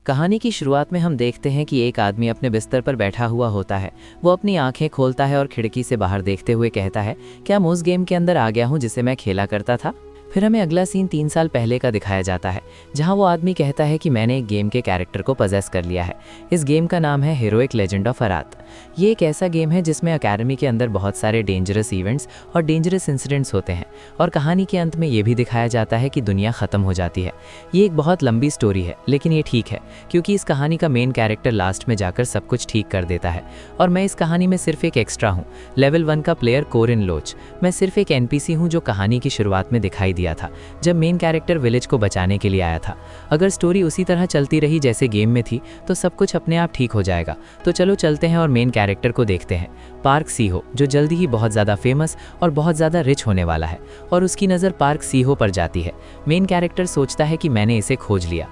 कहानी की शुरुआत में हम देखते हैं कि एक आदमी अपने बिस्तर पर बैठा हुआ होता है। वो अपनी आंखें खोलता है और खिड़की से बाहर देखते हुए कहता है, क्या मैं उस गेम के अंदर आ गया हूँ जिसे मैं खेला करता था। फिर हमें अगला सीन 3 साल पहले का दिखाया जाता है, जहां वो आदमी कहता है कि मैंने एक गेम के कैरेक्टर को पजेस कर लिया है। इस गेम का नाम है हीरोइक लेजेंड ऑफ अरात। ये एक ऐसा गेम है जिसमें अकेडमी के अंदर बहुत सारे डेंजरस इवेंट्स और डेंजरस इंसिडेंट्स होते हैं, और कहानी के अंत में ये भी दिखाया जाता है कि दुनिया ख़त्म हो जाती है। ये एक बहुत लंबी स्टोरी है, लेकिन ये ठीक है, क्योंकि इस कहानी का मेन कैरेक्टर लास्ट में जाकर सब कुछ ठीक कर देता है। और मैं इस कहानी में सिर्फ एक एक्स्ट्रा हूँ, लेवल 1 का प्लेयर कोरिन लोच। मैं सिर्फ एक NPC हूँ जो कहानी की शुरुआत में दिखाई दिया था, जब मेन कैरेक्टर विलेज को बचाने के लिए आया था। अगर स्टोरी उसी तरह चलती रही जैसे गेम में थी तो सब कुछ अपने आप ठीक हो जाएगा। तो चलो चलते हैं और मेन कैरेक्टर को देखते हैं, पार्क सीहो, जो जल्दी ही बहुत ज़्यादा फेमस और बहुत ज़्यादा रिच होने वाला है। और उसकी नज़र पार्क सीहो पर जाती है। मेन कैरेक्टर सोचता है कि मैंने इसे खोज लिया।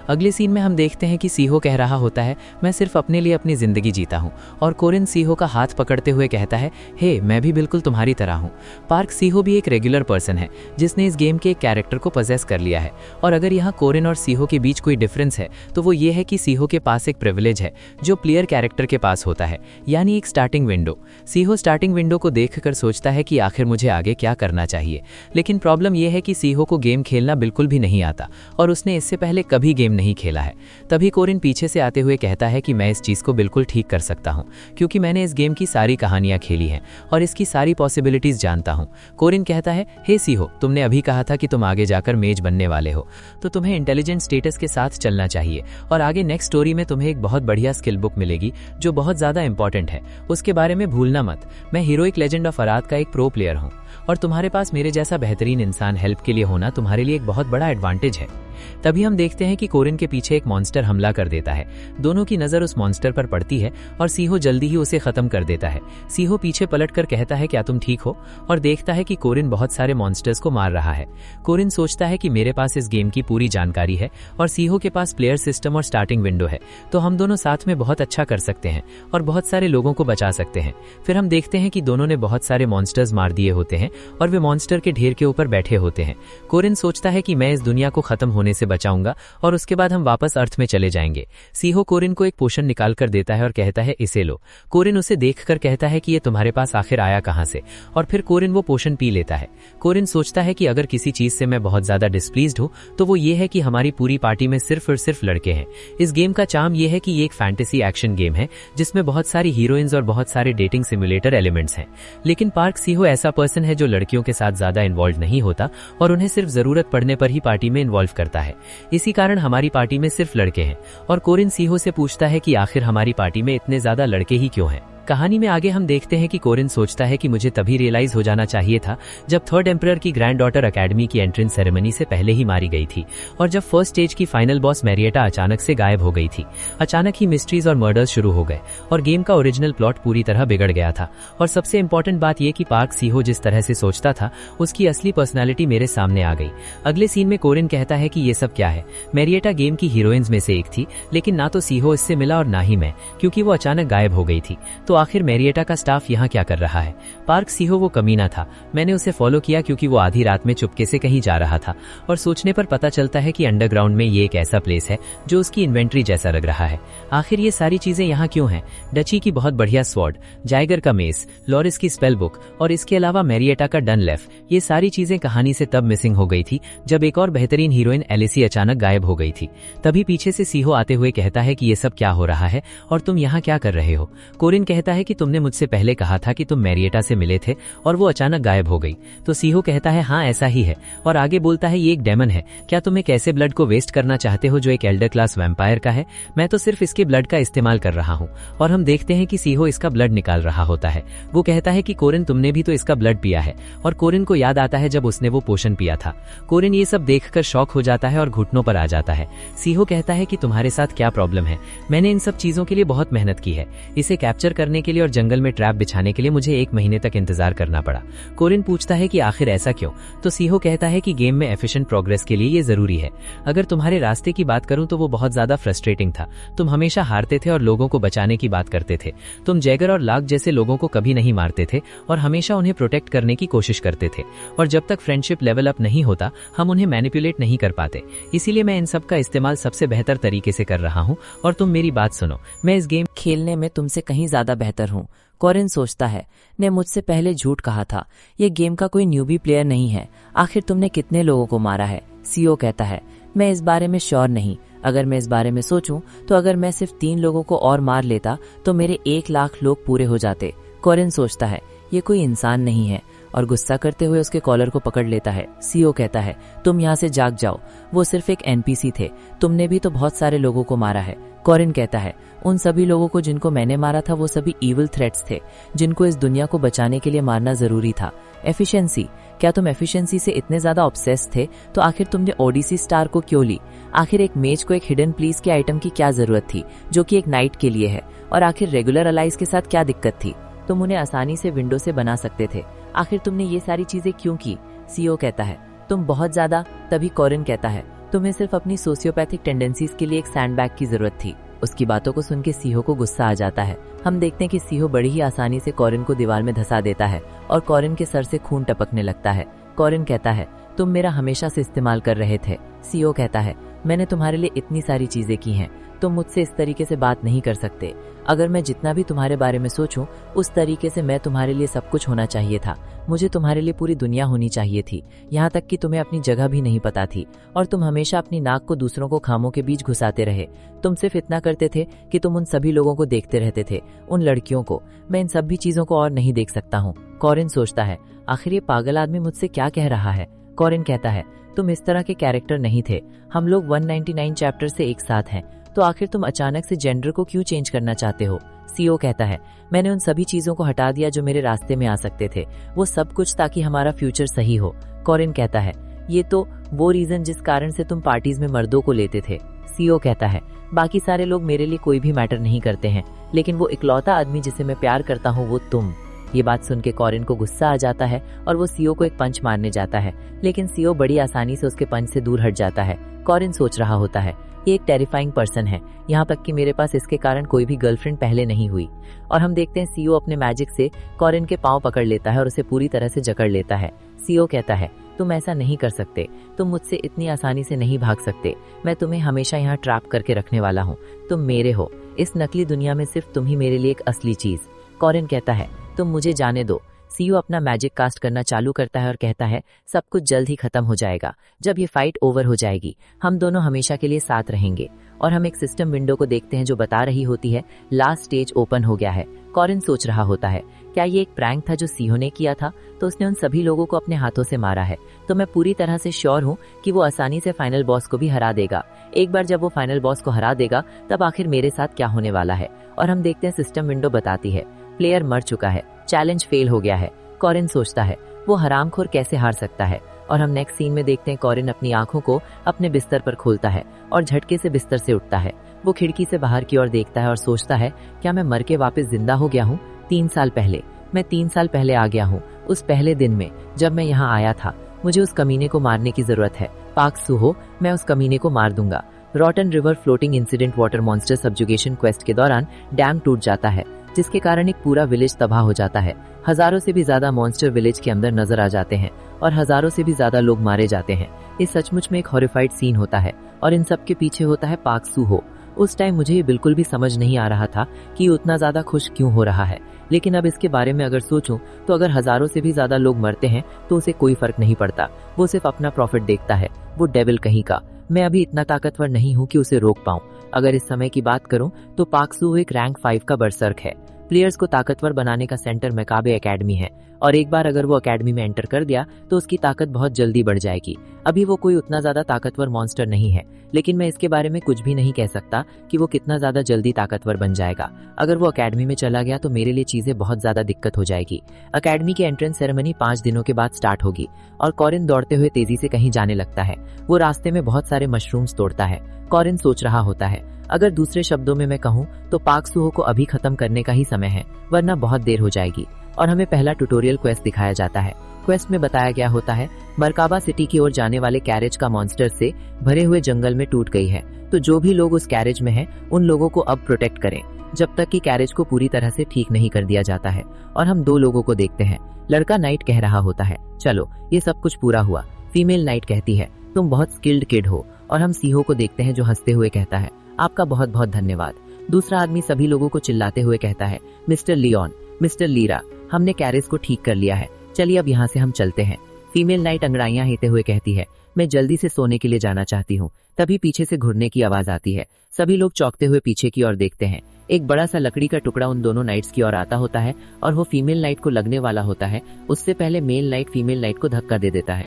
अगले सीन में हम देखते हैं कि सीहो कह रहा होता है, मैं सिर्फ अपने लिए अपनी ज़िंदगी जीता हूँ। और कोरिन सीहो का हाथ पकड़ते हुए कहता है, हे, मैं भी बिल्कुल तुम्हारी तरह हूँ। पार्क सीहो भी एक रेगुलर पर्सन है जिसने इस गेम के एक कैरेक्टर को पजेस कर लिया है। और अगर यहाँ कोरिन और सीहो के बीच कोई डिफरेंस है तो वो ये है कि सीहो के पास एक प्रिविलेज है जो प्लेयर कैरेक्टर के पास होता है, यानी एक स्टार्टिंग विंडो। सीहो स्टार्टिंग विंडो को देखकर सोचता है कि आखिर मुझे आगे क्या करना चाहिए। लेकिन प्रॉब्लम यह है कि सीहो को गेम खेलना बिल्कुल भी नहीं आता और उसने इससे पहले कभी गेम नहीं खेला है। तभी कोरिन पीछे से आते हुए कहता है कि मैं इस चीज़ को बिल्कुल ठीक कर सकता हूं, क्योंकि मैंने इस गेम की सारी कहानियां खेली हैं और इसकी सारी पॉसिबिलिटीज जानता हूं। कोरिन कहता है, हे सीहो, तुमने अभी कहा था कि तुम आगे जाकर मेज बनने वाले हो, तो तुम्हें इंटेलिजेंट स्टेटस के साथ चलना चाहिए और आगे नेक्स्ट स्टोरी में तुम्हें एक बहुत बढ़िया स्किल बुक मिलेगी जो बहुत ज़्यादा इंपॉर्टेंट है। उसके बारे में भूलना मत। मैं हीरोइक लेजेंड ऑफ अरात का एक प्रो प्लेयर हूँ और तुम्हारे पास मेरे जैसा बेहतरीन इंसान हेल्प के लिए होना तुम्हारे लिए एक बहुत बड़ा एडवांटेज है। तभी हम देखते हैं कि कोरिन के पीछे एक मॉन्स्टर हमला कर देता है। दोनों की नज़र उस मॉन्स्टर पर पड़ती है और सीहो जल्दी ही उसे खत्म कर देता है। सीहो पीछे पलटकर कहता है, क्या तुम ठीक हो? और देखता है कि कोरिन बहुत सारे मॉन्स्टर्स को मार रहा है। कोरिन सोचता है कि मेरे पास इस गेम की पूरी जानकारी है और सीहो के पास प्लेयर सिस्टम और स्टार्टिंग विंडो है, तो हम दोनों साथ में बहुत अच्छा कर सकते हैं और बहुत सारे लोगों को बचा सकते हैं। फिर हम देखते हैं कि दोनों ने बहुत सारे मॉन्स्टर्स मार दिए होते हैं और वे मॉन्स्टर के ढेर के ऊपर बैठे होते हैं। कोरिन सोचता है कि मैं इस दुनिया को खत्म होने से बचाऊंगा और उसके बाद हम वापस अर्थ में चले जाएंगे। सीहो कोरिन को एक पोशन निकाल कर देता है और कहता है, इसे लो। कोरिन उसे देखकर कहता है कि ये तुम्हारे पास आखिर आया कहां से? और फिर कोरिन वो पोशन पी लेता है। कोरिन सोचता है कि अगर किसी चीज से मैं बहुत ज्यादा डिस्प्लीज्ड हूं तो वो ये है कि हमारी पूरी पार्टी में सिर्फ और सिर्फ लड़के हैं। इस गेम का चार्म ये है कि ये एक फैंटेसी एक्शन गेम है जिसमें बहुत सारी हीरोइंस और बहुत सारे डेटिंग सिमुलेटर एलिमेंट्स हैं। लेकिन पार्क सीहो ऐसा पर्सन है जो लड़कियों के साथ ज्यादा इन्वॉल्व नहीं होता और उन्हें सिर्फ जरूरत पड़ने पर ही पार्टी में इन्वॉल्व करता है। इसी कारण हमारी पार्टी में सिर्फ लड़के हैं। और कोरिन सीहो से पूछता है कि आखिर हमारी पार्टी में इतने ज्यादा लड़के ही क्यों हैं। कहानी में आगे हम देखते हैं कि कोरिन सोचता है कि मुझे तभी रियलाइज हो जाना चाहिए था जब थर्ड एम्परर की ग्रैंड डॉटर अकेडमी की एंट्रेंस सेरेमनी से पहले ही मारी गई थी और जब फर्स्ट स्टेज की फाइनल बॉस मैरिएटा अचानक से गायब हो गई थी। अचानक ही मिस्ट्रीज और मर्डर्स शुरू हो गए और गेम का ओरिजिनल प्लॉट पूरी तरह बिगड़ गया था। और सबसे इंपॉर्टेंट बात यह कि पार्क सीहो जिस तरह से सोचता था उसकी असली पर्सनैलिटी मेरे सामने आ गई। अगले सीन में कोरिन कहता है कि ये सब क्या है। मैरिएटा गेम की हीरोइंस में से एक थी, लेकिन ना तो सीहो इससे मिला और ना ही मैं, क्योंकि वो अचानक गायब हो गई थी। तो आखिर मैरिएटा का स्टाफ यहाँ क्या कर रहा है? पार्क सीहो वो कमीना था। मैंने उसे फॉलो किया क्योंकि वो आधी रात में चुपके से कहीं जा रहा था और सोचने पर पता चलता है कि अंडरग्राउंड में ये एक ऐसा प्लेस है जो उसकी इन्वेंट्री जैसा लग रहा है। आखिर ये सारी चीजें यहाँ क्यों हैं? डची की बहुत बढ़िया स्वॉर्ड, जाइगर का मेस, लॉरिस की स्पेल बुक और इसके अलावा मैरिएटा का डन लेफ, ये सारी चीजें कहानी से तब मिसिंग हो गई थी जब एक और बेहतरीन हीरोइन एलिसी अचानक गायब हो गई थी। तभी पीछे से सीहो आते हुए कहता है कि ये सब क्या हो रहा है और तुम यहाँ क्या कर रहे हो? कोरिन कहता है कि तुमने मुझसे पहले कहा था कि तुम मैरिएटा से मिले थे और वो अचानक गायब हो गई। तो सीहो कहता है, हाँ ऐसा ही है, और आगे बोलता है, ये एक डेमन है। क्या तुम एक ऐसे ब्लड को वेस्ट करना चाहते हो जो एक एल्डर क्लास वैम्पायर का है? मैं तो सिर्फ इसके ब्लड का इस्तेमाल कर रहा हूँ। और हम देखते हैं कि सीहो इसका ब्लड निकाल रहा होता है। वो कहता है कि कोरिन तुमने भी तो इसका ब्लड पिया है। और कोरिन को याद आता है जब उसने वो पोशन पिया था। कोरिन ये सब देखकर शॉक हो जाता है और घुटनों पर आ जाता है। सीहो कहता है कि तुम्हारे साथ क्या प्रॉब्लम है? मैंने इन सब चीजों के लिए बहुत मेहनत की है। इसे कैप्चर करने करने के लिए और जंगल में ट्रैप बिछाने के लिए मुझे 1 महीने तक इंतजार करना पड़ा। कोरिन पूछता है कि आखिर ऐसा क्यों, तो सीहो कहता है कि गेम में एफिशिएंट प्रोग्रेस के लिए ये जरूरी है। अगर तुम्हारे रास्ते की बात करूं तो वो बहुत ज्यादा फ्रस्ट्रेटिंग था। तुम हमेशा हारते थे और लोगों को बचाने की बात करते थे। तुम जैगर और लाग जैसे लोगों को कभी नहीं मारते थे और हमेशा उन्हें प्रोटेक्ट करने की कोशिश करते थे। और जब तक फ्रेंडशिप लेवल अप नहीं होता हम उन्हें मैनिपुलेट नहीं कर पाते। इसीलिए मैं इन सब का इस्तेमाल सबसे बेहतर तरीके से कर रहा हूँ। और तुम मेरी बात सुनो, मैं इस गेम खेलने में तुमसे कहीं ज्यादा बेहतर हूँ। कोरिन सोचता है, ने मुझसे पहले झूठ कहा था। ये गेम का कोई न्यूबी प्लेयर नहीं है। आखिर तुमने कितने लोगों को मारा है? सीओ कहता है, मैं इस बारे में श्योर नहीं। अगर मैं इस बारे में सोचूं तो अगर मैं सिर्फ 3 लोगों को और मार लेता तो मेरे 1 लाख लोग पूरे हो जाते। कोरिन सोचता है, ये कोई इंसान नहीं है और गुस्सा करते हुए उसके कॉलर को पकड़ लेता है। सीओ कहता है, तुम यहाँ से जाग जाओ, वो सिर्फ एक एनपीसी थे। तुमने भी तो बहुत सारे लोगों को मारा है। कोरिन कहता है, उन सभी लोगों को जिनको मैंने मारा था वो सभी इविल थ्रेट्स थे जिनको इस दुनिया को बचाने के लिए मारना जरूरी था। एफिशिएंसी, क्या तुम एफिशिएंसी से इतने ज्यादा ऑब्सेस थे तो आखिर तुमने ओडिसी स्टार को क्यों ली? आखिर एक मेज को एक हिडन प्लीज के आइटम की क्या जरूरत थी जो कि एक नाइट के लिए है? और आखिर रेगुलर अलाइज के साथ क्या दिक्कत थी? तुम उन्हें आसानी से विंडो से बना सकते थे। आखिर तुमने ये सारी चीजें क्यों की? सीओ कहता है, तुम बहुत ज्यादा। तभी कोरिन कहता है, तुम्हें सिर्फ अपनी सोशियोपैथिक टेंडेंसीज के लिए एक सैंडबैग की जरूरत थी। उसकी बातों को सुन के सीहो को गुस्सा आ जाता है। हम देखते हैं कि सीहो बड़ी ही आसानी से कोरिन को दीवार में धंसा देता है और कोरिन के सर से खून टपकने लगता है। कोरिन कहता है, तुम मेरा हमेशा से इस्तेमाल कर रहे थे। सीओ कहता है, मैंने तुम्हारे लिए इतनी सारी चीजें की हैं, तुम मुझसे इस तरीके से बात नहीं कर सकते। अगर मैं जितना भी तुम्हारे बारे में सोचूं उस तरीके से मैं तुम्हारे लिए सब कुछ होना चाहिए था। मुझे तुम्हारे लिए पूरी दुनिया होनी चाहिए थी, यहाँ तक कि तुम्हें अपनी जगह भी नहीं पता थी और तुम हमेशा अपनी नाक को दूसरों को खामों के बीच घुसाते रहे। तुम सिर्फ इतना करते थे कि तुम उन सभी लोगों को देखते रहते थे, उन लड़कियों को। मैं इन सब भी चीजों को और नहीं देख सकता हूँ। कोरिन सोचता है, आखिर ये पागल आदमी मुझसे क्या कह रहा है? कोरिन कहता है, तुम इस तरह के कैरेक्टर नहीं थे। हम लोग 199 चैप्टर से एक साथ हैं, तो आखिर तुम अचानक से जेंडर को क्यों चेंज करना चाहते हो? सीओ कहता है, मैंने उन सभी चीजों को हटा दिया जो मेरे रास्ते में आ सकते थे, वो सब कुछ ताकि हमारा फ्यूचर सही हो। कोरिन कहता है, ये तो वो रीजन जिस कारण से तुम पार्टीज में मर्दों को लेते थे। सीओ कहता है, बाकी सारे लोग मेरे लिए कोई भी मैटर नहीं करते हैं, लेकिन वो इकलौता आदमी जिसे मैं प्यार करता हूँ वो तुम। ये बात सुन के कोरिन को गुस्सा आ जाता है और वो सीओ को एक पंच मारने जाता है, लेकिन सीओ बड़ी आसानी से उसके पंच से दूर हट जाता है। कोरिन सोच रहा होता है, ये एक टेरिफाइंग पर्सन है, यहाँ तक कि मेरे पास इसके कारण कोई भी गर्लफ्रेंड पहले नहीं हुई। और हम देखते हैं सीओ अपने मैजिक से कोरिन के पांव पकड़ लेता है और उसे पूरी तरह से जकड़ लेता है। सीओ कहता है, तुम ऐसा नहीं कर सकते, तुम मुझसे इतनी आसानी से नहीं भाग सकते। मैं तुम्हें हमेशा यहाँ ट्रैप करके रखने वाला हूँ। तुम मेरे हो, इस नकली दुनिया में सिर्फ तुम ही मेरे लिए एक असली चीज। कोरिन कहता है, तुम मुझे जाने दो। सीओ अपना मैजिक कास्ट करना चालू करता है और कहता है, सब कुछ जल्द ही खत्म हो जाएगा। जब ये फाइट ओवर हो जाएगी हम दोनों हमेशा के लिए साथ रहेंगे। और हम एक सिस्टम विंडो को देखते हैं जो बता रही होती है लास्ट स्टेज ओपन हो गया है। कोरिन सोच रहा होता है, क्या ये एक प्रैंक था जो सीहो ने किया था? तो उसने उन सभी लोगों को अपने हाथों से मारा है, तो मैं पूरी तरह से श्योर हूँ कि वो आसानी से फाइनल बॉस को भी हरा देगा। एक बार जब वो फाइनल बॉस को हरा देगा तब आखिर मेरे साथ क्या होने वाला है? और हम देखते हैं सिस्टम विंडो बताती है, प्लेयर मर चुका है, चैलेंज फेल हो गया है। कोरिन सोचता है, वो हरामखोर कैसे हार सकता है? और हम नेक्स्ट सीन में देखते हैं कोरिन अपनी आंखों को अपने बिस्तर पर खोलता है और झटके से बिस्तर से उठता है। वो खिड़की से बाहर की ओर देखता है और सोचता है, क्या मैं मर के वापस जिंदा हो गया हूँ? 3 साल पहले मैं 3 साल पहले आ गया हूँ, उस पहले दिन में जब मैं यहाँ आया था। मुझे उस कमीने को मारने की जरूरत है। पाक सुहो, मैं उस कमीने को मार दूंगा। रॉटन river floating incident water monster subjugation quest के दौरान डैम टूट जाता है, जिसके कारण एक पूरा विलेज तबाह हो जाता है। हजारों से भी ज्यादा मॉन्स्टर विलेज के अंदर नजर आ जाते हैं और हजारों से भी ज्यादा लोग मारे जाते हैं। इस सचमुच में एक हॉरिफाइड सीन होता है और इन सब के पीछे होता है पाक सुहो। उस टाइम मुझे ये बिल्कुल भी समझ नहीं आ रहा था कि उतना ज्यादा खुश क्यों हो रहा है, लेकिन अब इसके बारे में अगर सोचूं तो अगर हजारों से भी ज्यादा लोग मरते हैं तो उसे कोई फर्क नहीं पड़ता। वो सिर्फ अपना प्रॉफिट देखता है। वो डेविल कहीं का। मैं अभी इतना ताकतवर नहीं हूँ कि उसे रोक पाऊं। अगर इस समय की बात करूं तो पाक सुहो एक रैंक 5 का बरसर्क है। प्लेयर्स को ताकतवर बनाने का सेंटर मैकाबे एकेडमी है और एक बार अगर वो अकेडमी में एंटर कर दिया तो उसकी ताकत बहुत जल्दी बढ़ जाएगी। अभी वो कोई उतना ज्यादा ताकतवर मॉन्स्टर नहीं है, लेकिन मैं इसके बारे में कुछ भी नहीं कह सकता कि वो कितना ज्यादा जल्दी ताकतवर बन जाएगा। अगर वो अकेडमी में चला गया तो मेरे लिए चीजें बहुत ज्यादा दिक्कत हो जाएगी। अकेडमी की एंट्रेंस सेरेमनी 5 दिनों के बाद स्टार्ट होगी और कॉरिन दौड़ते हुए तेजी से कहीं जाने लगता है। वो रास्ते में बहुत सारे मशरूम्स तोड़ता है। कॉरिन सोच रहा होता है, अगर दूसरे शब्दों में मैं कहूँ तो पाक सुहो को अभी खत्म करने का ही समय है, वरना बहुत देर हो जाएगी। और हमें पहला ट्यूटोरियल क्वेस्ट दिखाया जाता है। क्वेस्ट में बताया गया होता है, मरकाबा सिटी की ओर जाने वाले कैरेज का मॉन्स्टर से भरे हुए जंगल में टूट गई है, तो जो भी लोग उस कैरेज में हैं उन लोगों को अब प्रोटेक्ट करें जब तक कि कैरेज को पूरी तरह से ठीक नहीं कर दिया जाता है। और हम 2 लोगों को देखते हैं। लड़का नाइट कह रहा होता है, चलो ये सब कुछ पूरा हुआ। फीमेल नाइट कहती है, तुम बहुत स्किल्ड किड हो। और हम सीहो को देखते हैं जो हंसते हुए कहता है, आपका बहुत बहुत धन्यवाद। दूसरा आदमी सभी लोगों को चिल्लाते हुए कहता है, मिस्टर लियोन, मिस्टर लीरा, हमने कैरेज को ठीक कर लिया है, चलिए अब यहाँ से हम चलते हैं। फीमेल नाइट अंगड़ाइयां हेते हुए कहती है, मैं जल्दी से सोने के लिए जाना चाहती हूँ। तभी पीछे से घुरने की आवाज आती है। सभी लोग चौंकते हुए पीछे की ओर देखते हैं। एक बड़ा सा लकड़ी का टुकड़ा उन दोनों नाइट्स की ओर आता होता है और वो फीमेल नाइट को लगने वाला होता है। उससे पहले मेल नाइट फीमेल नाइट को धक्का दे देता है।